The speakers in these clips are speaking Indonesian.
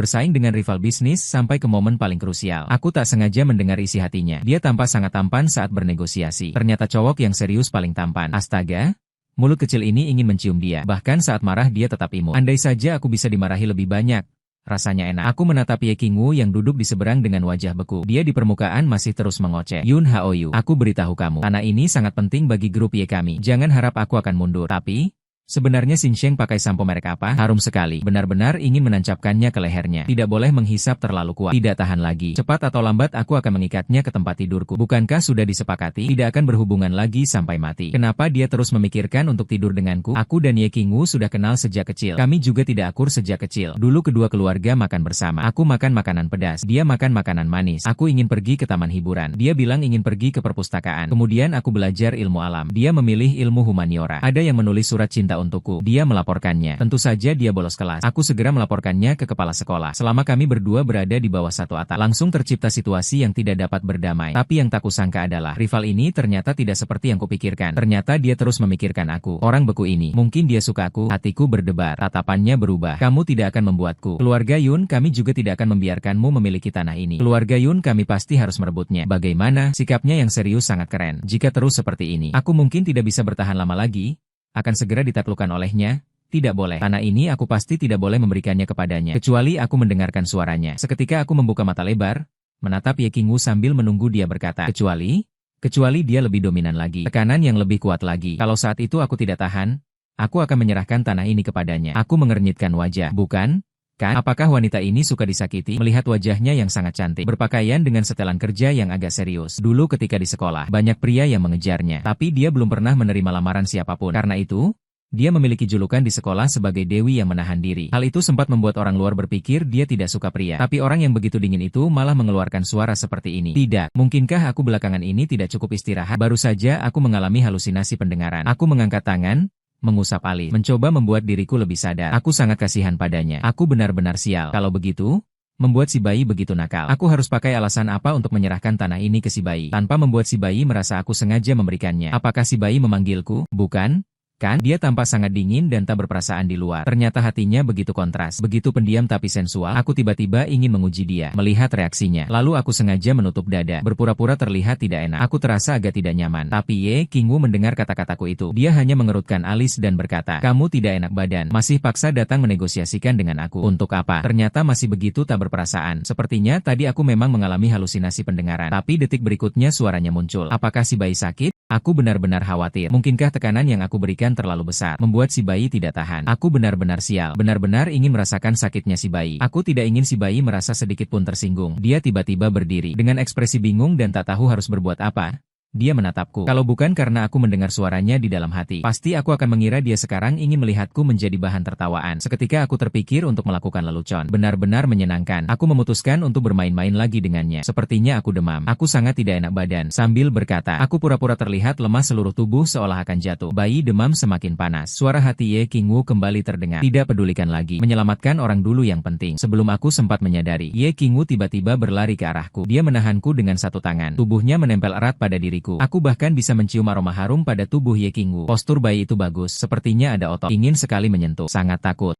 bersaing dengan rival bisnis sampai ke momen paling krusial. Aku tak sengaja mendengar isi hatinya. Dia tampak sangat tampan saat bernegosiasi. Ternyata cowok yang serius paling tampan. Astaga! Mulut kecil ini ingin mencium dia. Bahkan saat marah dia tetap imut. Andai saja aku bisa dimarahi lebih banyak. Rasanya enak. Aku menatap Ye Qingwu yang duduk di seberang dengan wajah beku. Dia di permukaan masih terus mengoceh. Yun Haoyu, aku beritahu kamu. Tanah ini sangat penting bagi grup Ye kami. Jangan harap aku akan mundur. Tapi, sebenarnya Xinsheng pakai sampo merek apa? Harum sekali. Benar-benar ingin menancapkannya ke lehernya. Tidak boleh menghisap terlalu kuat. Tidak tahan lagi. Cepat atau lambat aku akan mengikatnya ke tempat tidurku. Bukankah sudah disepakati? Tidak akan berhubungan lagi sampai mati. Kenapa dia terus memikirkan untuk tidur denganku? Aku dan Ye Qingwu sudah kenal sejak kecil. Kami juga tidak akur sejak kecil. Dulu kedua keluarga makan bersama. Aku makan makanan pedas. Dia makan makanan manis. Aku ingin pergi ke taman hiburan. Dia bilang ingin pergi ke perpustakaan. Kemudian aku belajar ilmu alam. Dia memilih ilmu humaniora. Ada yang menulis surat cinta untukku. Dia melaporkannya. Tentu saja dia bolos kelas. Aku segera melaporkannya ke kepala sekolah. Selama kami berdua berada di bawah satu atap, langsung tercipta situasi yang tidak dapat berdamai. Tapi yang tak kusangka adalah, rival ini ternyata tidak seperti yang kupikirkan. Ternyata dia terus memikirkan aku. Orang beku ini, mungkin dia suka aku. Hatiku berdebar. Tatapannya berubah. Kamu tidak akan membuatku. Keluarga Yun, kami juga tidak akan membiarkanmu memiliki tanah ini. Keluarga Yun, kami pasti harus merebutnya. Bagaimana? Sikapnya yang serius sangat keren. Jika terus seperti ini, aku mungkin tidak bisa bertahan lama lagi. Akan segera ditaklukkan olehnya. Tidak boleh. Tanah ini aku pasti tidak boleh memberikannya kepadanya. Kecuali aku mendengarkan suaranya. Seketika aku membuka mata lebar, menatap Ye Qingwu sambil menunggu dia berkata. Kecuali dia lebih dominan lagi. Tekanan yang lebih kuat lagi. Kalau saat itu aku tidak tahan, aku akan menyerahkan tanah ini kepadanya. Aku mengernyitkan wajah. Bukan? Kan? Apakah wanita ini suka disakiti? Melihat wajahnya yang sangat cantik, berpakaian dengan setelan kerja yang agak serius. Dulu ketika di sekolah, banyak pria yang mengejarnya. Tapi dia belum pernah menerima lamaran siapapun. Karena itu, dia memiliki julukan di sekolah sebagai Dewi yang menahan diri. Hal itu sempat membuat orang luar berpikir dia tidak suka pria. Tapi orang yang begitu dingin itu malah mengeluarkan suara seperti ini. Tidak, mungkinkah aku belakangan ini tidak cukup istirahat? Baru saja aku mengalami halusinasi pendengaran. Aku mengangkat tangan, mengusap alis, mencoba membuat diriku lebih sadar. Aku sangat kasihan padanya. Aku benar-benar sial. Kalau begitu, membuat si bayi begitu nakal. Aku harus pakai alasan apa untuk menyerahkan tanah ini ke si bayi, tanpa membuat si bayi merasa aku sengaja memberikannya. Apakah si bayi memanggilku? Bukan? Kan? Dia tampak sangat dingin dan tak berperasaan di luar. Ternyata hatinya begitu kontras, begitu pendiam tapi sensual. Aku tiba-tiba ingin menguji dia, melihat reaksinya. Lalu aku sengaja menutup dada, berpura-pura terlihat tidak enak. Aku terasa agak tidak nyaman. Tapi Ye Qingwu mendengar kata-kataku itu. Dia hanya mengerutkan alis dan berkata, kamu tidak enak badan, masih paksa datang menegosiasikan dengan aku. Untuk apa? Ternyata masih begitu tak berperasaan. Sepertinya tadi aku memang mengalami halusinasi pendengaran. Tapi detik berikutnya suaranya muncul. Apakah si bayi sakit? Aku benar-benar khawatir. Mungkinkah tekanan yang aku berikan terlalu besar, membuat si bayi tidak tahan? Aku benar-benar sial. Benar-benar ingin merasakan sakitnya si bayi. Aku tidak ingin si bayi merasa sedikit pun tersinggung. Dia tiba-tiba berdiri, dengan ekspresi bingung dan tak tahu harus berbuat apa. Dia menatapku. Kalau bukan karena aku mendengar suaranya di dalam hati, pasti aku akan mengira dia sekarang ingin melihatku menjadi bahan tertawaan. Seketika aku terpikir untuk melakukan lelucon. Benar-benar menyenangkan. Aku memutuskan untuk bermain-main lagi dengannya. Sepertinya aku demam. Aku sangat tidak enak badan. Sambil berkata, aku pura-pura terlihat lemah, seluruh tubuh seolah akan jatuh. Bayi demam semakin panas. Suara hati Ye Qingwu kembali terdengar. Tidak pedulikan lagi. Menyelamatkan orang dulu yang penting. Sebelum aku sempat menyadari, Ye Qingwu tiba-tiba berlari ke arahku. Dia menahanku dengan satu tangan. Tubuhnya menempel erat pada diriku. Aku bahkan bisa mencium aroma harum pada tubuh Ye Qingwu. Postur bayi itu bagus, sepertinya ada otot. Ingin sekali menyentuh, sangat takut.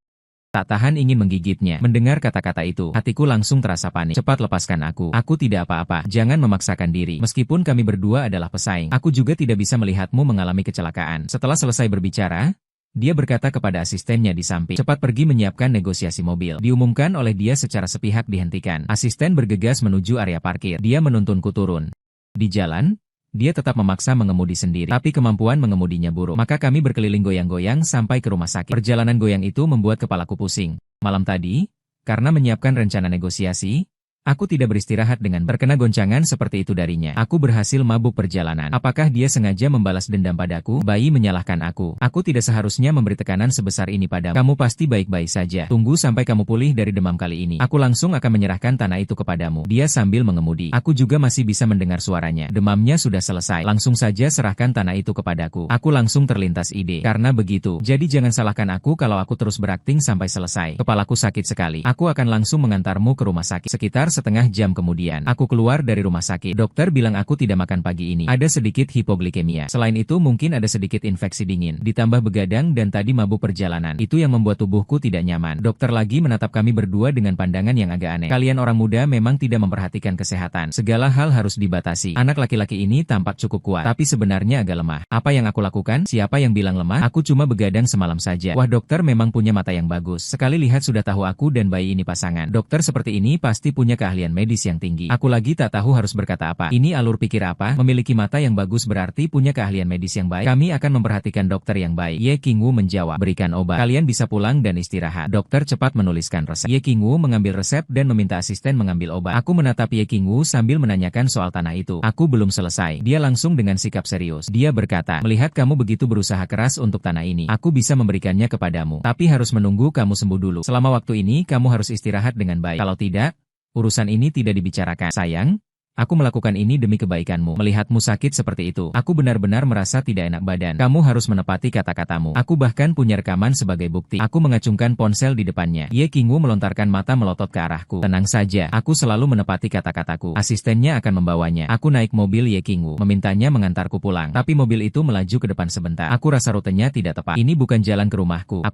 Tak tahan ingin menggigitnya. Mendengar kata-kata itu, hatiku langsung terasa panik. Cepat lepaskan aku. Aku tidak apa-apa. Jangan memaksakan diri. Meskipun kami berdua adalah pesaing, aku juga tidak bisa melihatmu mengalami kecelakaan. Setelah selesai berbicara, dia berkata kepada asistennya di samping, cepat pergi menyiapkan negosiasi mobil. Diumumkan oleh dia secara sepihak dihentikan. Asisten bergegas menuju area parkir. Dia menuntunku turun. Di jalan, dia tetap memaksa mengemudi sendiri, tapi kemampuan mengemudinya buruk. Maka kami berkeliling goyang-goyang sampai ke rumah sakit. Perjalanan goyang itu membuat kepalaku pusing. Malam tadi, karena menyiapkan rencana negosiasi, aku tidak beristirahat dengan terkena goncangan seperti itu darinya. Aku berhasil mabuk perjalanan. Apakah dia sengaja membalas dendam padaku? Bayi menyalahkan aku. Aku tidak seharusnya memberi tekanan sebesar ini padamu. Kamu pasti baik-baik saja. Tunggu sampai kamu pulih dari demam kali ini. Aku langsung akan menyerahkan tanah itu kepadamu. Dia sambil mengemudi. Aku juga masih bisa mendengar suaranya. Demamnya sudah selesai. Langsung saja serahkan tanah itu kepadaku. Aku langsung terlintas ide. Karena begitu, jadi jangan salahkan aku kalau aku terus berakting sampai selesai. Kepalaku sakit sekali. Aku akan langsung mengantarmu ke rumah sakit. Sekitar Sekitar setengah jam kemudian, aku keluar dari rumah sakit. Dokter bilang aku tidak makan pagi ini. Ada sedikit hipoglikemia. Selain itu mungkin ada sedikit infeksi dingin. Ditambah begadang dan tadi mabuk perjalanan. Itu yang membuat tubuhku tidak nyaman. Dokter lagi menatap kami berdua dengan pandangan yang agak aneh. Kalian orang muda memang tidak memperhatikan kesehatan. Segala hal harus dibatasi. Anak laki-laki ini tampak cukup kuat, tapi sebenarnya agak lemah. Apa yang aku lakukan? Siapa yang bilang lemah? Aku cuma begadang semalam saja. Wah, dokter memang punya mata yang bagus. Sekali lihat sudah tahu aku dan bayi ini pasangan. Dokter seperti ini pasti punya keahlian medis yang tinggi. Aku lagi tak tahu harus berkata apa. Ini alur pikir apa? Memiliki mata yang bagus berarti punya keahlian medis yang baik. Kami akan memperhatikan dokter yang baik. Ye Qingwu menjawab. Berikan obat. Kalian bisa pulang dan istirahat. Dokter cepat menuliskan resep. Ye Qingwu mengambil resep dan meminta asisten mengambil obat. Aku menatap Ye Qingwu sambil menanyakan soal tanah itu. Aku belum selesai. Dia langsung dengan sikap serius. Dia berkata, melihat kamu begitu berusaha keras untuk tanah ini, aku bisa memberikannya kepadamu. Tapi harus menunggu kamu sembuh dulu. Selama waktu ini kamu harus istirahat dengan baik. Kalau tidak, urusan ini tidak dibicarakan. Sayang, aku melakukan ini demi kebaikanmu. Melihatmu sakit seperti itu, aku benar-benar merasa tidak enak badan. Kamu harus menepati kata-katamu. Aku bahkan punya rekaman sebagai bukti. Aku mengacungkan ponsel di depannya. Ye Qingwu melontarkan mata melotot ke arahku. Tenang saja, aku selalu menepati kata-kataku. Asistennya akan membawanya. Aku naik mobil Ye Qingwu, memintanya mengantarku pulang. Tapi mobil itu melaju ke depan sebentar. Aku rasa rutenya tidak tepat. Ini bukan jalan ke rumahku.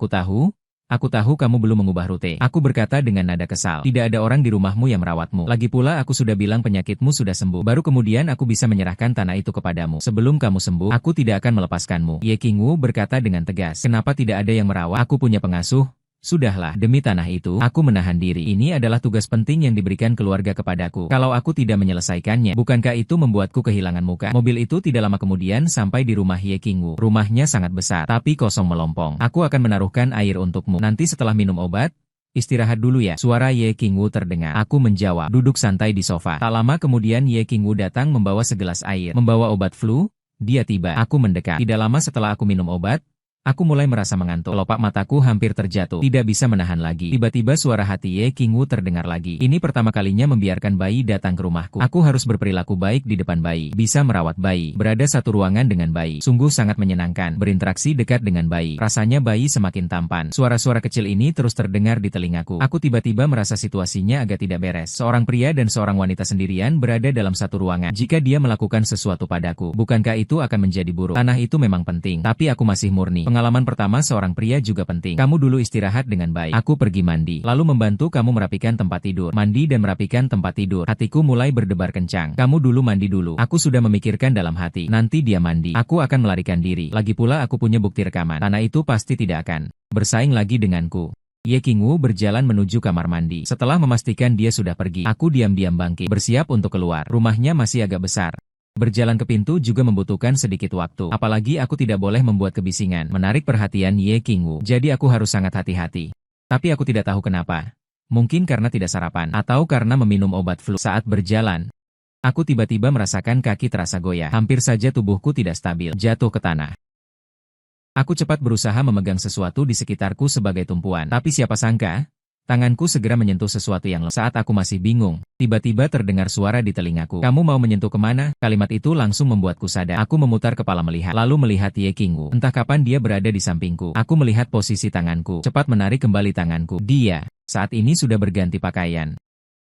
Aku tahu kamu belum mengubah rute. Aku berkata dengan nada kesal. Tidak ada orang di rumahmu yang merawatmu. Lagi pula aku sudah bilang penyakitmu sudah sembuh. Baru kemudian aku bisa menyerahkan tanah itu kepadamu. Sebelum kamu sembuh, aku tidak akan melepaskanmu. Ye Qingwu berkata dengan tegas. Kenapa tidak ada yang merawat? Aku punya pengasuh. Sudahlah, demi tanah itu, aku menahan diri. Ini adalah tugas penting yang diberikan keluarga kepadaku. Kalau aku tidak menyelesaikannya, bukankah itu membuatku kehilangan muka? Mobil itu tidak lama kemudian sampai di rumah Ye Qingwu. Rumahnya sangat besar, tapi kosong melompong. Aku akan menaruhkan air untukmu. Nanti setelah minum obat, istirahat dulu ya. Suara Ye Qingwu terdengar. Aku menjawab, duduk santai di sofa. Tak lama kemudian Ye Qingwu datang membawa segelas air. Membawa obat flu, dia tiba. Aku mendekat. Tidak lama setelah aku minum obat, aku mulai merasa mengantuk. Kelopak mataku hampir terjatuh. Tidak bisa menahan lagi. Tiba-tiba suara hati Ye Qingwu terdengar lagi. Ini pertama kalinya membiarkan bayi datang ke rumahku. Aku harus berperilaku baik di depan bayi. Bisa merawat bayi. Berada satu ruangan dengan bayi. Sungguh sangat menyenangkan. Berinteraksi dekat dengan bayi. Rasanya bayi semakin tampan. Suara-suara kecil ini terus terdengar di telingaku. Aku tiba-tiba merasa situasinya agak tidak beres. Seorang pria dan seorang wanita sendirian berada dalam satu ruangan. Jika dia melakukan sesuatu padaku, bukankah itu akan menjadi buruk? Tanah itu memang penting. Tapi aku masih murni. Pengalaman pertama seorang pria juga penting. Kamu dulu istirahat dengan baik. Aku pergi mandi, lalu membantu kamu merapikan tempat tidur. Mandi dan merapikan tempat tidur. Hatiku mulai berdebar kencang. Kamu dulu mandi dulu. Aku sudah memikirkan dalam hati. Nanti dia mandi. Aku akan melarikan diri. Lagi pula aku punya bukti rekaman. Tanah itu pasti tidak akan bersaing lagi denganku. Ye Qingwu berjalan menuju kamar mandi. Setelah memastikan dia sudah pergi, aku diam-diam bangkit, bersiap untuk keluar. Rumahnya masih agak besar. Berjalan ke pintu juga membutuhkan sedikit waktu. Apalagi aku tidak boleh membuat kebisingan, menarik perhatian Ye Qingwu. Jadi aku harus sangat hati-hati. Tapi aku tidak tahu kenapa. Mungkin karena tidak sarapan, atau karena meminum obat flu. Saat berjalan, aku tiba-tiba merasakan kaki terasa goyah. Hampir saja tubuhku tidak stabil, jatuh ke tanah. Aku cepat berusaha memegang sesuatu di sekitarku sebagai tumpuan. Tapi siapa sangka, tanganku segera menyentuh sesuatu yang lemah. Saat aku masih bingung, tiba-tiba terdengar suara di telingaku. Kamu mau menyentuh kemana? Kalimat itu langsung membuatku sadar. Aku memutar kepala lalu melihat Ye Qingwu. Entah kapan dia berada di sampingku. Aku melihat posisi tanganku. Cepat menarik kembali tanganku. Dia, saat ini sudah berganti pakaian.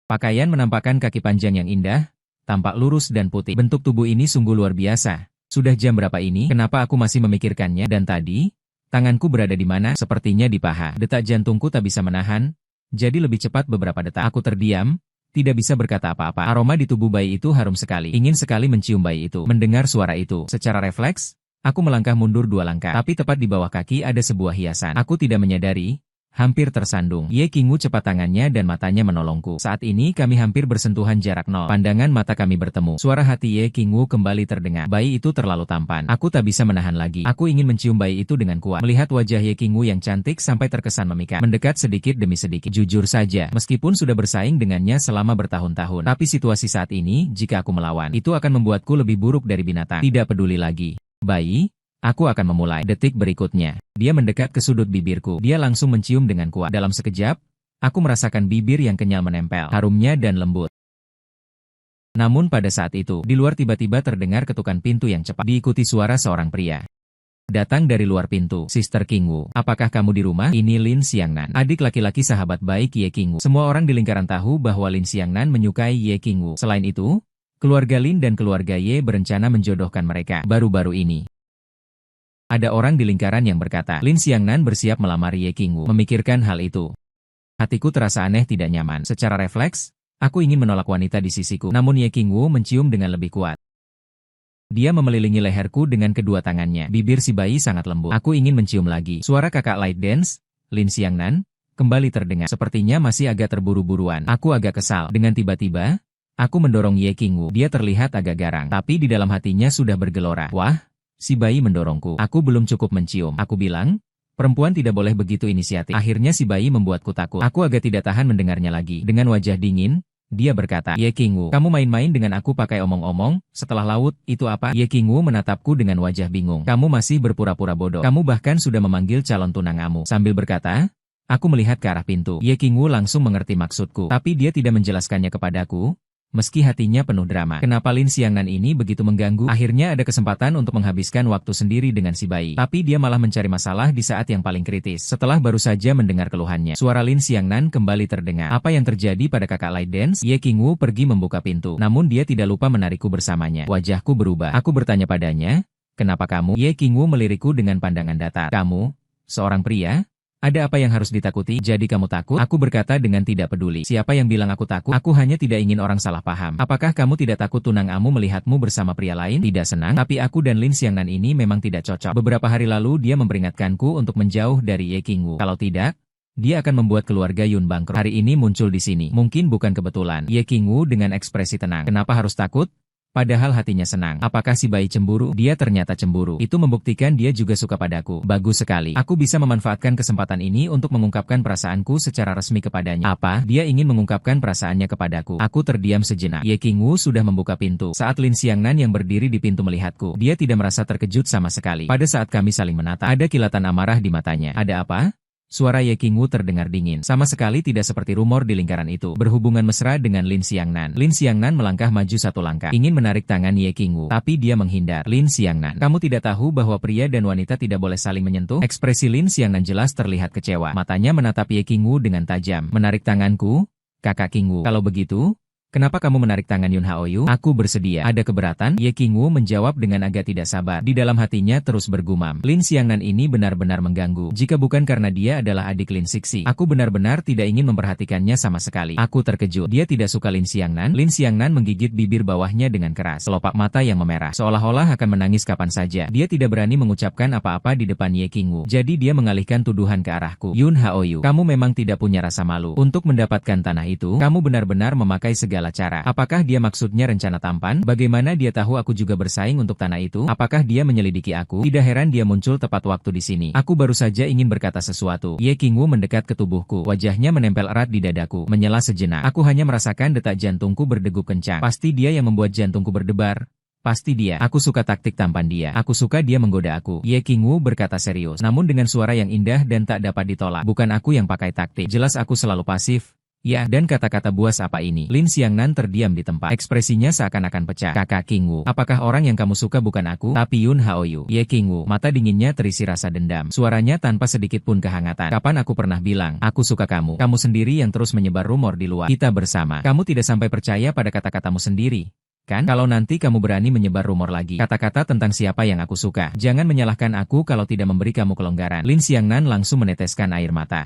Pakaian menampakkan kaki panjang yang indah, tampak lurus dan putih. Bentuk tubuh ini sungguh luar biasa. Sudah jam berapa ini? Kenapa aku masih memikirkannya? Dan tadi, tanganku berada di mana? Sepertinya di paha. Detak jantungku tak bisa menahan. Jadi lebih cepat beberapa detak. Aku terdiam, tidak bisa berkata apa-apa. Aroma di tubuh bayi itu harum sekali. Ingin sekali mencium bayi itu. Mendengar suara itu, secara refleks, aku melangkah mundur 2 langkah. Tapi tepat di bawah kaki ada sebuah hiasan. Aku tidak menyadari, hampir tersandung. Ye Qingwu cepat tangannya dan matanya menolongku. Saat ini kami hampir bersentuhan jarak 0. Pandangan mata kami bertemu. Suara hati Ye Qingwu kembali terdengar. Bayi itu terlalu tampan. Aku tak bisa menahan lagi. Aku ingin mencium bayi itu dengan kuat. Melihat wajah Ye Qingwu yang cantik sampai terkesan memikat. Mendekat sedikit demi sedikit. Jujur saja, meskipun sudah bersaing dengannya selama bertahun-tahun. Tapi situasi saat ini, jika aku melawan, itu akan membuatku lebih buruk dari binatang. Tidak peduli lagi. Bayi, aku akan memulai. Detik berikutnya, dia mendekat ke sudut bibirku. Dia langsung mencium dengan kuat. Dalam sekejap, aku merasakan bibir yang kenyal menempel, harumnya dan lembut. Namun pada saat itu, di luar tiba-tiba terdengar ketukan pintu yang cepat, diikuti suara seorang pria. Datang dari luar pintu. Sister Qingwu, apakah kamu di rumah? Ini Lin Xiangnan, adik laki-laki sahabat baik Ye Qingwu. Semua orang di lingkaran tahu bahwa Lin Xiangnan menyukai Ye Qingwu. Selain itu, keluarga Lin dan keluarga Ye berencana menjodohkan mereka. Baru-baru ini, ada orang di lingkaran yang berkata, Lin Xiangnan bersiap melamar Ye Qingwu. Memikirkan hal itu, hatiku terasa aneh tidak nyaman. Secara refleks, aku ingin menolak wanita di sisiku. Namun Ye Qingwu mencium dengan lebih kuat. Dia memelilingi leherku dengan kedua tangannya. Bibir si bayi sangat lembut. Aku ingin mencium lagi. Suara kakak light dance, Lin Xiangnan, kembali terdengar. Sepertinya masih agak terburu-buruan. Aku agak kesal. Dengan tiba-tiba, aku mendorong Ye Qingwu. Dia terlihat agak garang, tapi di dalam hatinya sudah bergelora. Wah, si bayi mendorongku. Aku belum cukup mencium. Aku bilang, perempuan tidak boleh begitu inisiatif. Akhirnya si bayi membuatku takut. Aku agak tidak tahan mendengarnya lagi. Dengan wajah dingin, dia berkata, Ye Qingwu, kamu main-main dengan aku pakai omong-omong, setelah laut, itu apa? Ye Qingwu menatapku dengan wajah bingung. Kamu masih berpura-pura bodoh. Kamu bahkan sudah memanggil calon tunangamu. Sambil berkata, aku melihat ke arah pintu. Ye Qingwu langsung mengerti maksudku. Tapi dia tidak menjelaskannya kepadaku, meski hatinya penuh drama. Kenapa Lin Xiangnan ini begitu mengganggu? Akhirnya ada kesempatan untuk menghabiskan waktu sendiri dengan si bayi. Tapi dia malah mencari masalah di saat yang paling kritis. Setelah baru saja mendengar keluhannya, suara Lin Xiangnan kembali terdengar. Apa yang terjadi pada kakak light dance? Ye Qingwu pergi membuka pintu. Namun dia tidak lupa menarikku bersamanya. Wajahku berubah. Aku bertanya padanya, kenapa kamu? Ye Qingwu melirikku dengan pandangan datar. Kamu, seorang pria? Ada apa yang harus ditakuti? Jadi kamu takut? Aku berkata dengan tidak peduli. Siapa yang bilang aku takut? Aku hanya tidak ingin orang salah paham. Apakah kamu tidak takut tunangamu melihatmu bersama pria lain? Tidak senang? Tapi aku dan Lin Xiangnan ini memang tidak cocok. Beberapa hari lalu dia memperingatkanku untuk menjauh dari Ye Qingwu. Kalau tidak, dia akan membuat keluarga Yun bangkrut. Hari ini muncul di sini. Mungkin bukan kebetulan. Ye Qingwu dengan ekspresi tenang. Kenapa harus takut? Padahal hatinya senang. Apakah si bayi cemburu? Dia ternyata cemburu. Itu membuktikan dia juga suka padaku. Bagus sekali. Aku bisa memanfaatkan kesempatan ini untuk mengungkapkan perasaanku secara resmi kepadanya. Apa? Dia ingin mengungkapkan perasaannya kepadaku. Aku terdiam sejenak. Ye Qingwu sudah membuka pintu. Saat Lin Xiangnan yang berdiri di pintu melihatku, dia tidak merasa terkejut sama sekali. Pada saat kami saling menatap, ada kilatan amarah di matanya. Ada apa? Suara Ye Qingwu terdengar dingin. Sama sekali tidak seperti rumor di lingkaran itu. Berhubungan mesra dengan Lin Xiangnan. Lin Xiangnan melangkah maju satu langkah. Ingin menarik tangan Ye Qingwu. Tapi dia menghindar. Lin Xiangnan, kamu tidak tahu bahwa pria dan wanita tidak boleh saling menyentuh? Ekspresi Lin Xiangnan jelas terlihat kecewa. Matanya menatap Ye Qingwu dengan tajam. Menarik tanganku? Kakak Qingwu. Kalau begitu, kenapa kamu menarik tangan Yun Haoyu? Aku bersedia. Ada keberatan? Ye Qingwu menjawab dengan agak tidak sabar. Di dalam hatinya terus bergumam. Lin Xiangnan ini benar-benar mengganggu. Jika bukan karena dia adalah adik Lin Sixi, aku benar-benar tidak ingin memperhatikannya sama sekali. Aku terkejut. Dia tidak suka Lin Xiangnan. Lin Xiangnan menggigit bibir bawahnya dengan keras. Kelopak mata yang memerah. Seolah-olah akan menangis kapan saja. Dia tidak berani mengucapkan apa-apa di depan Ye Qingwu. Jadi dia mengalihkan tuduhan ke arahku. Yun Haoyu, kamu memang tidak punya rasa malu. Untuk mendapatkan tanah itu, kamu benar-benar memakai segala cara. Apakah dia maksudnya rencana tampan? Bagaimana dia tahu aku juga bersaing untuk tanah itu? Apakah dia menyelidiki aku? Tidak heran dia muncul tepat waktu di sini. Aku baru saja ingin berkata sesuatu. Ye Qingwu mendekat ke tubuhku. Wajahnya menempel erat di dadaku. Menyela sejenak. Aku hanya merasakan detak jantungku berdegup kencang. Pasti dia yang membuat jantungku berdebar. Pasti dia. Aku suka taktik tampan dia. Aku suka dia menggoda aku. Ye Qingwu berkata serius, namun dengan suara yang indah dan tak dapat ditolak. Bukan aku yang pakai taktik. Jelas aku selalu pasif. Ya, dan kata-kata buas apa ini? Lin Xiangnan terdiam di tempat. Ekspresinya seakan-akan pecah. Kakak Qingwu, apakah orang yang kamu suka bukan aku, tapi Yun Haoyu? Ye Qingwu, mata dinginnya terisi rasa dendam. Suaranya tanpa sedikit pun kehangatan. Kapan aku pernah bilang, aku suka kamu? Kamu sendiri yang terus menyebar rumor di luar. Kita bersama. Kamu tidak sampai percaya pada kata-katamu sendiri. Kan? Kalau nanti kamu berani menyebar rumor lagi, kata-kata tentang siapa yang aku suka, jangan menyalahkan aku kalau tidak memberi kamu kelonggaran. Lin Xiangnan langsung meneteskan air mata.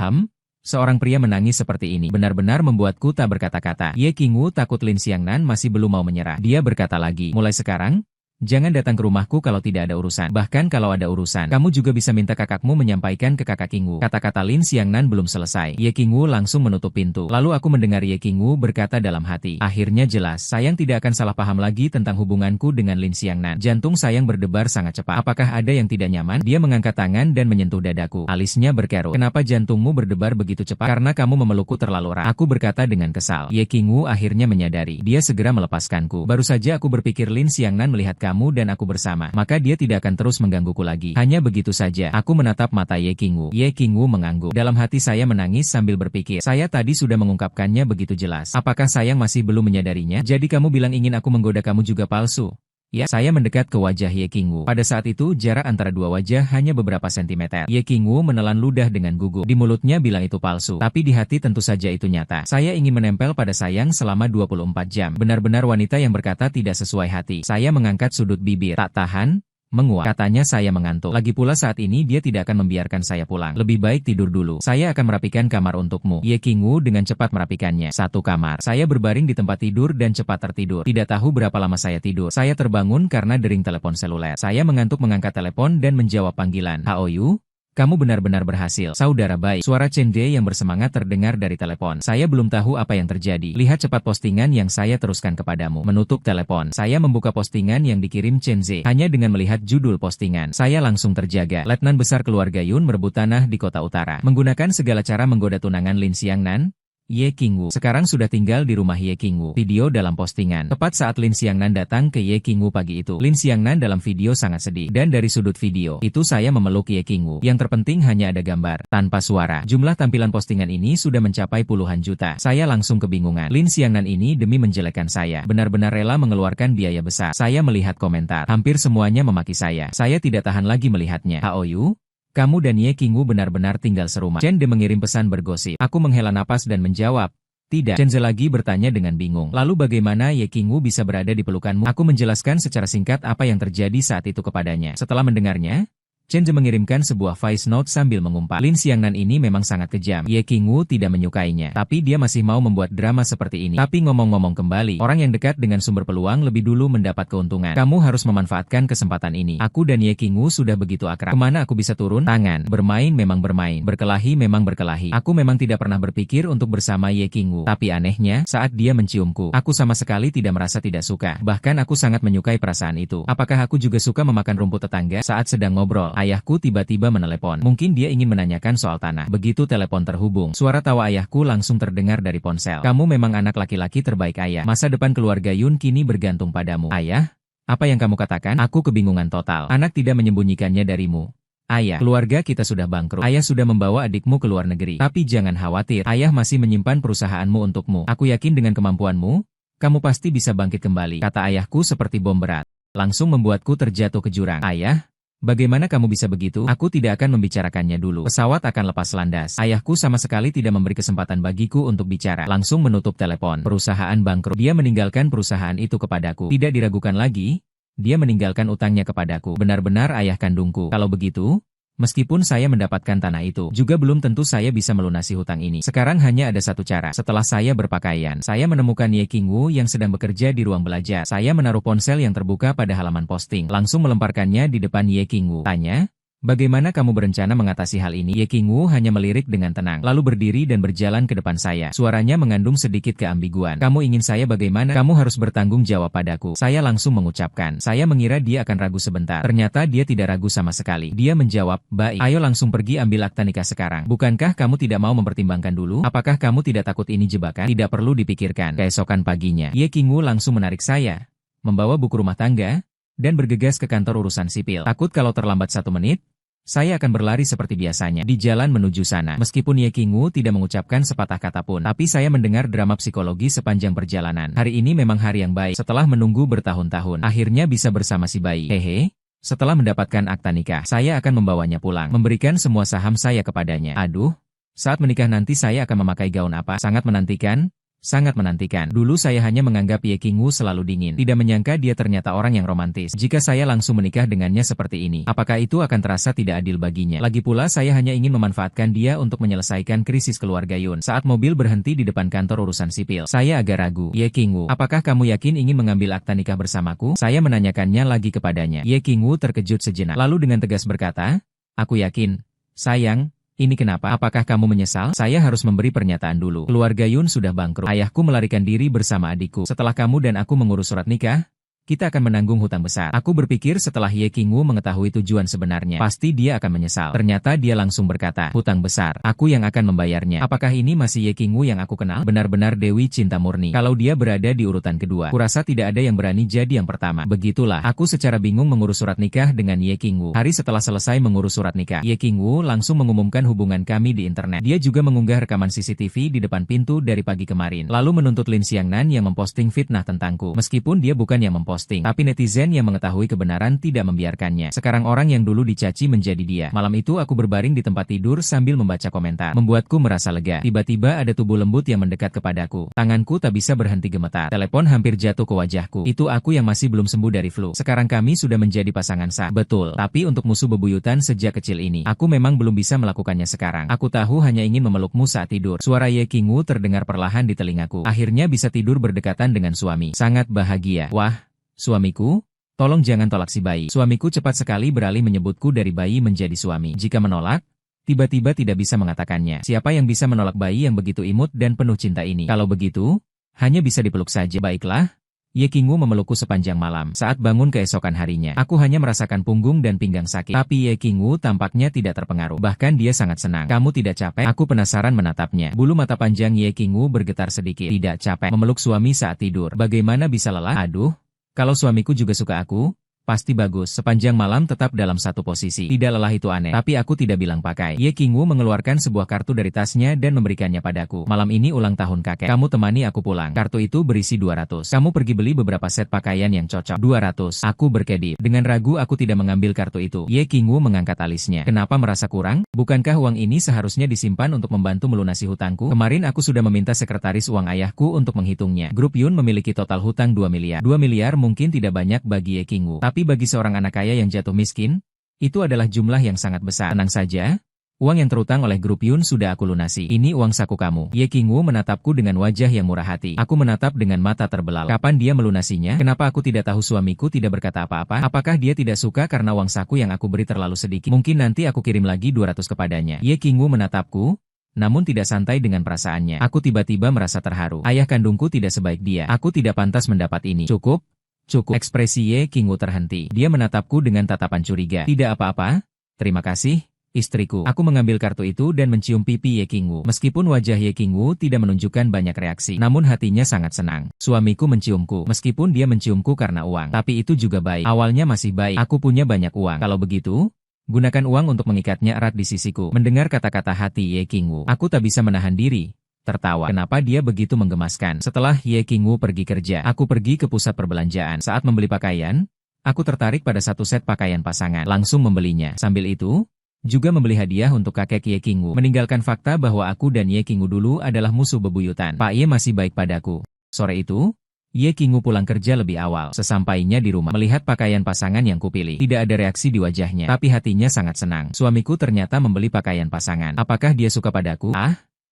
Seorang pria menangis seperti ini benar-benar membuatku tak berkata-kata. Ye Qingwu takut Lin Xiangnan masih belum mau menyerah. Dia berkata lagi, mulai sekarang, jangan datang ke rumahku kalau tidak ada urusan. Bahkan kalau ada urusan, kamu juga bisa minta kakakmu menyampaikan ke kakak Qingwu. Kata-kata Lin Xiangnan belum selesai. Ye Qingwu langsung menutup pintu. Lalu aku mendengar Ye Qingwu berkata dalam hati, akhirnya jelas, sayang tidak akan salah paham lagi tentang hubunganku dengan Lin Xiangnan. Jantung sayang berdebar sangat cepat. Apakah ada yang tidak nyaman? Dia mengangkat tangan dan menyentuh dadaku. Alisnya berkerut. Kenapa jantungmu berdebar begitu cepat? Karena kamu memelukku terlalu erat. Aku berkata dengan kesal. Ye Qingwu akhirnya menyadari. Dia segera melepaskanku. Baru saja aku berpikir Lin Xiangnan melihat kamu dan aku bersama, maka dia tidak akan terus menggangguku lagi. Hanya begitu saja. Aku menatap mata Ye Qingwu. Ye Qingwu mengangguk. Dalam hati saya menangis sambil berpikir, saya tadi sudah mengungkapkannya begitu jelas. Apakah sayang masih belum menyadarinya? Jadi kamu bilang ingin aku menggoda kamu juga palsu? Ya, saya mendekat ke wajah Ye Qingwu. Pada saat itu, jarak antara dua wajah hanya beberapa sentimeter. Ye Qingwu menelan ludah dengan gugup. Di mulutnya bilang itu palsu, tapi di hati tentu saja itu nyata. Saya ingin menempel pada Sayang selama 24 jam. Benar-benar wanita yang berkata tidak sesuai hati. Saya mengangkat sudut bibir. Tak tahan, menguap. Katanya saya mengantuk. Lagi pula saat ini dia tidak akan membiarkan saya pulang. Lebih baik tidur dulu. Saya akan merapikan kamar untukmu. Ye Qingwu dengan cepat merapikannya. Satu kamar. Saya berbaring di tempat tidur dan cepat tertidur. Tidak tahu berapa lama saya tidur. Saya terbangun karena dering telepon seluler. Saya mengantuk mengangkat telepon dan menjawab panggilan. Hao Yu? Kamu benar-benar berhasil, saudara baik. Suara Chen De yang bersemangat terdengar dari telepon. Saya belum tahu apa yang terjadi. Lihat cepat postingan yang saya teruskan kepadamu. Menutup telepon. Saya membuka postingan yang dikirim Chen Ze. Hanya dengan melihat judul postingan, saya langsung terjaga. Letnan besar keluarga Yun merebut tanah di kota utara. Menggunakan segala cara menggoda tunangan Lin Xiangnan, Ye Qingwu sekarang sudah tinggal di rumah Ye Qingwu. Video dalam postingan. Tepat saat Lin Xiangnan datang ke Ye Qingwu pagi itu. Lin Xiangnan dalam video sangat sedih. Dan dari sudut video, itu saya memeluk Ye Qingwu. Yang terpenting hanya ada gambar, tanpa suara. Jumlah tampilan postingan ini sudah mencapai puluhan juta. Saya langsung kebingungan. Lin Xiangnan ini demi menjelekkan saya. Benar-benar rela mengeluarkan biaya besar. Saya melihat komentar. Hampir semuanya memaki saya. Saya tidak tahan lagi melihatnya. Hao Yu? Kamu dan Ye Qingwu benar-benar tinggal serumah. Chen De mengirim pesan bergosip. Aku menghela napas dan menjawab, tidak. Chen Ze lagi bertanya dengan bingung. Lalu bagaimana Ye Qingwu bisa berada di pelukanmu? Aku menjelaskan secara singkat apa yang terjadi saat itu kepadanya. Setelah mendengarnya, Chen Ze mengirimkan sebuah voice note sambil mengumpat. Lin Xiangnan ini memang sangat kejam. Ye Qingwu tidak menyukainya. Tapi dia masih mau membuat drama seperti ini. Tapi ngomong-ngomong kembali, orang yang dekat dengan sumber peluang lebih dulu mendapat keuntungan. Kamu harus memanfaatkan kesempatan ini. Aku dan Ye Qingwu sudah begitu akrab. Kemana aku bisa turun tangan? Bermain memang bermain. Berkelahi memang berkelahi. Aku memang tidak pernah berpikir untuk bersama Ye Qingwu. Tapi anehnya, saat dia menciumku, aku sama sekali tidak merasa tidak suka. Bahkan aku sangat menyukai perasaan itu. Apakah aku juga suka memakan rumput tetangga saat sedang ngobrol? Ayahku tiba-tiba menelepon. Mungkin dia ingin menanyakan soal tanah. Begitu telepon terhubung, suara tawa ayahku langsung terdengar dari ponsel. Kamu memang anak laki-laki terbaik ayah. Masa depan keluarga Yun kini bergantung padamu. Ayah? Apa yang kamu katakan? Aku kebingungan total. Anak tidak menyembunyikannya darimu. Ayah, keluarga kita sudah bangkrut. Ayah sudah membawa adikmu ke luar negeri. Tapi jangan khawatir, ayah masih menyimpan perusahaanmu untukmu. Aku yakin dengan kemampuanmu, kamu pasti bisa bangkit kembali. Kata ayahku seperti bom berat. Langsung membuatku terjatuh ke jurang. Ayah? Bagaimana kamu bisa begitu? Aku tidak akan membicarakannya dulu. Pesawat akan lepas landas. Ayahku sama sekali tidak memberi kesempatan bagiku untuk bicara. Langsung menutup telepon. Perusahaan bangkrut. Dia meninggalkan perusahaan itu kepadaku. Tidak diragukan lagi, dia meninggalkan utangnya kepadaku. Benar-benar ayah kandungku. Kalau begitu, meskipun saya mendapatkan tanah itu, juga belum tentu saya bisa melunasi hutang ini. Sekarang hanya ada satu cara. Setelah saya berpakaian, saya menemukan Ye Qingwu yang sedang bekerja di ruang belajar. Saya menaruh ponsel yang terbuka pada halaman posting, langsung melemparkannya di depan Ye Qingwu. Tanya, bagaimana kamu berencana mengatasi hal ini? Ye Qingwu hanya melirik dengan tenang, lalu berdiri dan berjalan ke depan saya. Suaranya mengandung sedikit keambiguan. Kamu ingin saya bagaimana? Kamu harus bertanggung jawab padaku. Saya langsung mengucapkan. Saya mengira dia akan ragu sebentar. Ternyata dia tidak ragu sama sekali. Dia menjawab, baik. Ayo langsung pergi ambil akta nikah sekarang. Bukankah kamu tidak mau mempertimbangkan dulu? Apakah kamu tidak takut ini jebakan? Tidak perlu dipikirkan. Keesokan paginya, Ye Qingwu langsung menarik saya, membawa buku rumah tangga, dan bergegas ke kantor urusan sipil. Takut kalau terlambat 1 menit, saya akan berlari seperti biasanya di jalan menuju sana. Meskipun Ye Qingwu tidak mengucapkan sepatah kata pun, tapi saya mendengar drama psikologi sepanjang perjalanan. Hari ini memang hari yang baik. Setelah menunggu bertahun-tahun, akhirnya bisa bersama si bayi. Hehe. Setelah mendapatkan akta nikah, saya akan membawanya pulang, memberikan semua saham saya kepadanya. Aduh, saat menikah nanti saya akan memakai gaun apa? Sangat menantikan. Sangat menantikan. Dulu saya hanya menganggap Ye Qingwu selalu dingin. Tidak menyangka dia ternyata orang yang romantis. Jika saya langsung menikah dengannya seperti ini, apakah itu akan terasa tidak adil baginya? Lagi pula saya hanya ingin memanfaatkan dia untuk menyelesaikan krisis keluarga Yun. Saat mobil berhenti di depan kantor urusan sipil, saya agak ragu. Ye Qingwu, apakah kamu yakin ingin mengambil akta nikah bersamaku? Saya menanyakannya lagi kepadanya. Ye Qingwu terkejut sejenak. Lalu dengan tegas berkata, aku yakin. Sayang, ini kenapa? Apakah kamu menyesal? Saya harus memberi pernyataan dulu. Keluarga Yun sudah bangkrut. Ayahku melarikan diri bersama adikku. Setelah kamu dan aku mengurus surat nikah, kita akan menanggung hutang besar. Aku berpikir setelah Ye Qingwu mengetahui tujuan sebenarnya, pasti dia akan menyesal. Ternyata dia langsung berkata, hutang besar, aku yang akan membayarnya. Apakah ini masih Ye Qingwu yang aku kenal? Benar-benar Dewi cinta murni. Kalau dia berada di urutan kedua, kurasa tidak ada yang berani jadi yang pertama. Begitulah, aku secara bingung mengurus surat nikah dengan Ye Qingwu. Hari setelah selesai mengurus surat nikah, Ye Qingwu langsung mengumumkan hubungan kami di internet. Dia juga mengunggah rekaman CCTV di depan pintu dari pagi kemarin, lalu menuntut Lin Xiangnan yang memposting fitnah tentangku. Meskipun dia bukan yang memposting, posting. Tapi netizen yang mengetahui kebenaran tidak membiarkannya. Sekarang orang yang dulu dicaci menjadi dia. Malam itu aku berbaring di tempat tidur sambil membaca komentar. Membuatku merasa lega. Tiba-tiba ada tubuh lembut yang mendekat kepadaku. Tanganku tak bisa berhenti gemetar. Telepon hampir jatuh ke wajahku. Itu aku yang masih belum sembuh dari flu. Sekarang kami sudah menjadi pasangan sah. Betul. Tapi untuk musuh bebuyutan sejak kecil ini, aku memang belum bisa melakukannya sekarang. Aku tahu hanya ingin memelukmu saat tidur. Suara Ye Qingwu terdengar perlahan di telingaku. Akhirnya bisa tidur berdekatan dengan suami. Sangat bahagia. Wah, suamiku? Tolong jangan tolak si bayi. Suamiku cepat sekali beralih menyebutku dari bayi menjadi suami. Jika menolak, tiba-tiba tidak bisa mengatakannya. Siapa yang bisa menolak bayi yang begitu imut dan penuh cinta ini? Kalau begitu, hanya bisa dipeluk saja. Baiklah. Ye Qingwu memelukku sepanjang malam. Saat bangun keesokan harinya, aku hanya merasakan punggung dan pinggang sakit. Tapi Ye Qingwu tampaknya tidak terpengaruh. Bahkan dia sangat senang. Kamu tidak capek? Aku penasaran menatapnya. Bulu mata panjang Ye Qingwu bergetar sedikit. Tidak capek. Memeluk suami saat tidur. Bagaimana bisa lelah? Aduh, kalau suamiku juga suka aku, pasti bagus. Sepanjang malam tetap dalam satu posisi. Tidak lelah itu aneh. Tapi aku tidak bilang pakai. Ye Qingwu mengeluarkan sebuah kartu dari tasnya dan memberikannya padaku. Malam ini ulang tahun kakek. Kamu temani aku pulang. Kartu itu berisi 200. Kamu pergi beli beberapa set pakaian yang cocok. 200. Aku berkedip. Dengan ragu aku tidak mengambil kartu itu. Ye Qingwu mengangkat alisnya. Kenapa merasa kurang? Bukankah uang ini seharusnya disimpan untuk membantu melunasi hutangku? Kemarin aku sudah meminta sekretaris uang ayahku untuk menghitungnya. Grup Yun memiliki total hutang 2 miliar. 2 miliar mungkin tidak banyak bagi Ye Qingwu. Tapi bagi seorang anak kaya yang jatuh miskin, itu adalah jumlah yang sangat besar. Tenang saja, uang yang terutang oleh grup Yun sudah aku lunasi. Ini uang saku kamu. Ye Qingwu menatapku dengan wajah yang murah hati. Aku menatap dengan mata terbelalak. Kapan dia melunasinya? Kenapa aku tidak tahu suamiku tidak berkata apa-apa? Apakah dia tidak suka karena uang saku yang aku beri terlalu sedikit? Mungkin nanti aku kirim lagi 200 kepadanya. Ye Qingwu menatapku, namun tidak santai dengan perasaannya. Aku tiba-tiba merasa terharu. Ayah kandungku tidak sebaik dia. Aku tidak pantas mendapat ini. Cukup. Cukup. Ekspresi Ye Qingwu terhenti. Dia menatapku dengan tatapan curiga. Tidak apa-apa. Terima kasih, istriku. Aku mengambil kartu itu dan mencium pipi Ye Qingwu. Meskipun wajah Ye Qingwu tidak menunjukkan banyak reaksi, namun hatinya sangat senang. Suamiku menciumku. Meskipun dia menciumku karena uang, tapi itu juga baik. Awalnya masih baik. Aku punya banyak uang. Kalau begitu, gunakan uang untuk mengikatnya erat di sisiku. Mendengar kata-kata hati Ye Qingwu, aku tak bisa menahan diri. Tertawa. Kenapa dia begitu menggemaskan? Setelah Ye Qingwu pergi kerja, aku pergi ke pusat perbelanjaan. Saat membeli pakaian, aku tertarik pada satu set pakaian pasangan. Langsung membelinya. Sambil itu, juga membeli hadiah untuk kakek Ye Qingwu. Meninggalkan fakta bahwa aku dan Ye Qingwu dulu adalah musuh bebuyutan. Pak Ye masih baik padaku. Sore itu, Ye Qingwu pulang kerja lebih awal. Sesampainya di rumah, melihat pakaian pasangan yang kupilih, tidak ada reaksi di wajahnya, tapi hatinya sangat senang. Suamiku ternyata membeli pakaian pasangan. Apakah dia suka padaku?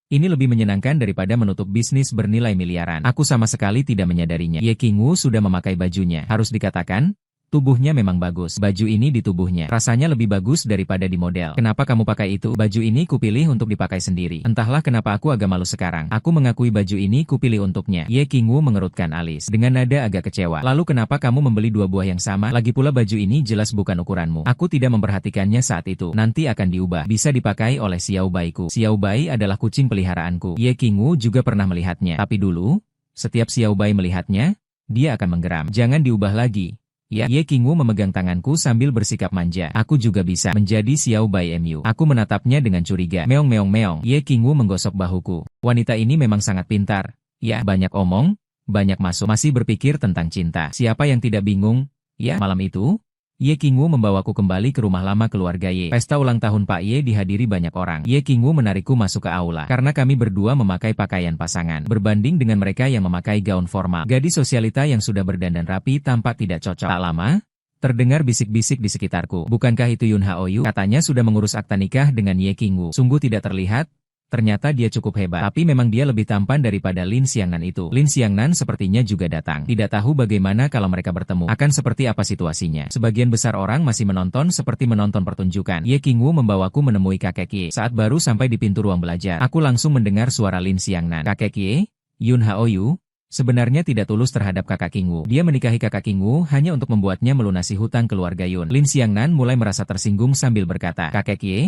Ini lebih menyenangkan daripada menutup bisnis bernilai miliaran. Aku sama sekali tidak menyadarinya. Ye Qingwu sudah memakai bajunya. Harus dikatakan, tubuhnya memang bagus. Baju ini di tubuhnya rasanya lebih bagus daripada di model. Kenapa kamu pakai itu? Baju ini kupilih untuk dipakai sendiri. Entahlah kenapa aku agak malu sekarang. Aku mengakui baju ini kupilih untuknya. Ye Qingwu mengerutkan alis dengan nada agak kecewa. Lalu kenapa kamu membeli 2 buah yang sama? Lagi pula baju ini jelas bukan ukuranmu. Aku tidak memperhatikannya saat itu. Nanti akan diubah. Bisa dipakai oleh Xiao Baiku. Xiao Bai adalah kucing peliharaanku. Ye Qingwu juga pernah melihatnya. Tapi dulu, setiap Xiao Bai melihatnya, dia akan menggeram. Jangan diubah lagi. Ya, Ye Qingwu memegang tanganku sambil bersikap manja. Aku juga bisa menjadi Xiao Bai Mu. Aku menatapnya dengan curiga. Meong meong meong. Ye Qingwu menggosok bahuku. Wanita ini memang sangat pintar. Ya, banyak omong, banyak masuk. Masih berpikir tentang cinta. Siapa yang tidak bingung? Ya, malam itu, Ye Qingwu membawaku kembali ke rumah lama keluarga Ye. Pesta ulang tahun Pak Ye dihadiri banyak orang. Ye Qingwu menarikku masuk ke aula. Karena kami berdua memakai pakaian pasangan. Berbanding dengan mereka yang memakai gaun formal. Gadis sosialita yang sudah berdandan rapi tampak tidak cocok. Tak lama, terdengar bisik-bisik di sekitarku. Bukankah itu Yun Haoyu? Katanya sudah mengurus akta nikah dengan Ye Qingwu. Sungguh tidak terlihat. Ternyata dia cukup hebat. Tapi memang dia lebih tampan daripada Lin Xiangnan itu. Lin Xiangnan sepertinya juga datang. Tidak tahu bagaimana kalau mereka bertemu. Akan seperti apa situasinya. Sebagian besar orang masih menonton seperti menonton pertunjukan. Ye Qingwu membawaku menemui kakek Ye. Saat baru sampai di pintu ruang belajar, aku langsung mendengar suara Lin Xiangnan. Kakek Ye, Yun Haoyu, sebenarnya tidak tulus terhadap kakak Qingwu. Dia menikahi kakak Qingwu hanya untuk membuatnya melunasi hutang keluarga Yun. Lin Xiangnan mulai merasa tersinggung sambil berkata, kakek Ye,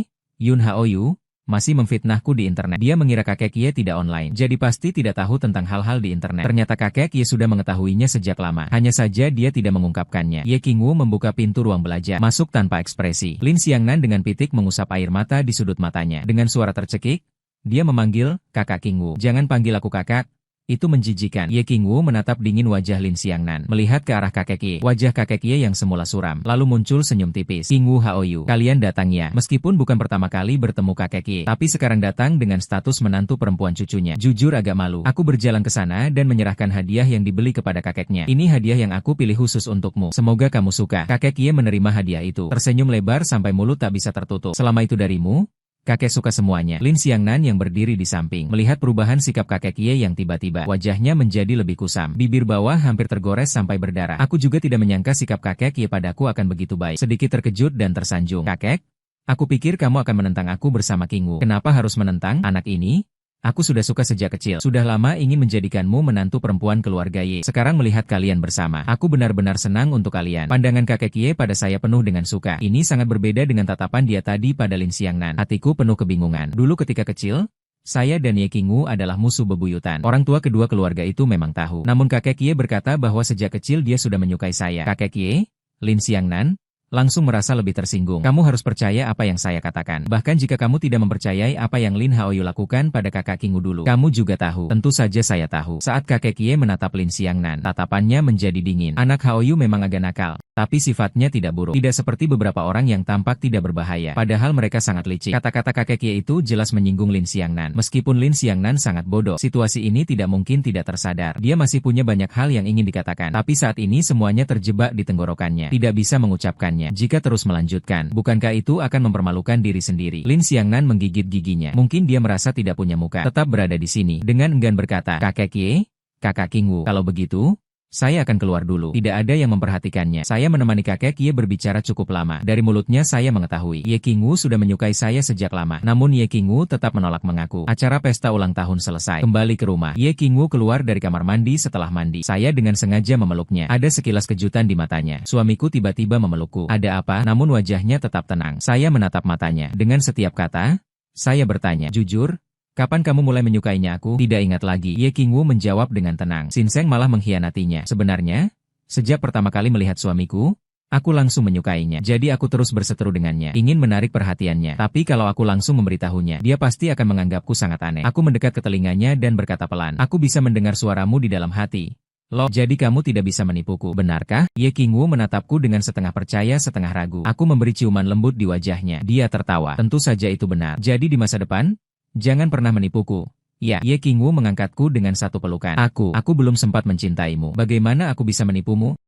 Yun Haoyu, masih memfitnahku di internet. Dia mengira kakek Ye tidak online, jadi pasti tidak tahu tentang hal-hal di internet. Ternyata kakek Ye sudah mengetahuinya sejak lama. Hanya saja dia tidak mengungkapkannya. Ye Qingwu membuka pintu ruang belajar, masuk tanpa ekspresi. Lin Xiangnan dengan pitik mengusap air mata di sudut matanya. Dengan suara tercekik, dia memanggil, kakak Qingwu. Jangan panggil aku kakak. Itu menjijikan. Ye Qingwu menatap dingin wajah Lin Xiangnan. Melihat ke arah kakek Ye. Wajah kakek Ye yang semula suram. Lalu muncul senyum tipis. Qingwu Haoyu, kalian datang ya. Meskipun bukan pertama kali bertemu kakek Ye. Tapi sekarang datang dengan status menantu perempuan cucunya. Jujur agak malu. Aku berjalan ke sana dan menyerahkan hadiah yang dibeli kepada kakeknya. Ini hadiah yang aku pilih khusus untukmu. Semoga kamu suka. Kakek Ye menerima hadiah itu. Tersenyum lebar sampai mulut tak bisa tertutup. Selama itu darimu? Kakek suka semuanya. Lin Xiangnan yang berdiri di samping, melihat perubahan sikap kakek Ye yang tiba-tiba. Wajahnya menjadi lebih kusam. Bibir bawah hampir tergores sampai berdarah. Aku juga tidak menyangka sikap kakek Ye padaku akan begitu baik. Sedikit terkejut dan tersanjung. Kakek? Aku pikir kamu akan menentang aku bersama Qingwu. Kenapa harus menentang anak ini? Aku sudah suka sejak kecil. Sudah lama ingin menjadikanmu menantu perempuan keluarga Ye. Sekarang melihat kalian bersama, aku benar-benar senang untuk kalian. Pandangan kakek Ye pada saya penuh dengan suka. Ini sangat berbeda dengan tatapan dia tadi pada Lin Xiangnan. Hatiku penuh kebingungan. Dulu ketika kecil, saya dan Ye Qingwu adalah musuh bebuyutan. Orang tua kedua keluarga itu memang tahu. Namun kakek Ye berkata bahwa sejak kecil dia sudah menyukai saya. Kakek Ye, Lin Xiangnan langsung merasa lebih tersinggung. Kamu harus percaya apa yang saya katakan. Bahkan jika kamu tidak mempercayai apa yang Lin Haoyu lakukan pada kakak Qingwu dulu, kamu juga tahu. Tentu saja saya tahu. Saat kakek Ye menatap Lin Xiangnan, tatapannya menjadi dingin. Anak Haoyu memang agak nakal, tapi sifatnya tidak buruk. Tidak seperti beberapa orang yang tampak tidak berbahaya. Padahal mereka sangat licik. Kata-kata kakek Ye itu jelas menyinggung Lin Xiangnan. Meskipun Lin Xiangnan sangat bodoh, situasi ini tidak mungkin tidak tersadar. Dia masih punya banyak hal yang ingin dikatakan. Tapi saat ini semuanya terjebak di tenggorokannya. Tidak bisa mengucapkannya. Jika terus melanjutkan, bukankah itu akan mempermalukan diri sendiri? Lin Xiangnan menggigit giginya. Mungkin dia merasa tidak punya muka. Tetap berada di sini. Dengan enggan berkata, kakek Ye, kakak Qingwu, kalau begitu, saya akan keluar dulu. Tidak ada yang memperhatikannya. Saya menemani kakek Ye berbicara cukup lama. Dari mulutnya saya mengetahui, Ye Qingwu sudah menyukai saya sejak lama. Namun Ye Qingwu tetap menolak mengaku. Acara pesta ulang tahun selesai. Kembali ke rumah. Ye Qingwu keluar dari kamar mandi setelah mandi. Saya dengan sengaja memeluknya. Ada sekilas kejutan di matanya. Suamiku tiba-tiba memelukku. Ada apa? Namun wajahnya tetap tenang. Saya menatap matanya. Dengan setiap kata, saya bertanya, jujur, kapan kamu mulai menyukainya aku? Tidak ingat lagi. Ye Qingwu menjawab dengan tenang. Sinseng malah mengkhianatinya. Sebenarnya, sejak pertama kali melihat suamiku, aku langsung menyukainya. Jadi aku terus berseteru dengannya. Ingin menarik perhatiannya. Tapi kalau aku langsung memberitahunya, dia pasti akan menganggapku sangat aneh. Aku mendekat ke telinganya dan berkata pelan. Aku bisa mendengar suaramu di dalam hati. Loh, jadi kamu tidak bisa menipuku, benarkah? Ye Qingwu menatapku dengan setengah percaya setengah ragu. Aku memberi ciuman lembut di wajahnya. Dia tertawa. Tentu saja itu benar. Jadi di masa depan, jangan pernah menipuku. Ya, Ye Qingwu mengangkatku dengan satu pelukan. Aku belum sempat mencintaimu. Bagaimana aku bisa menipumu?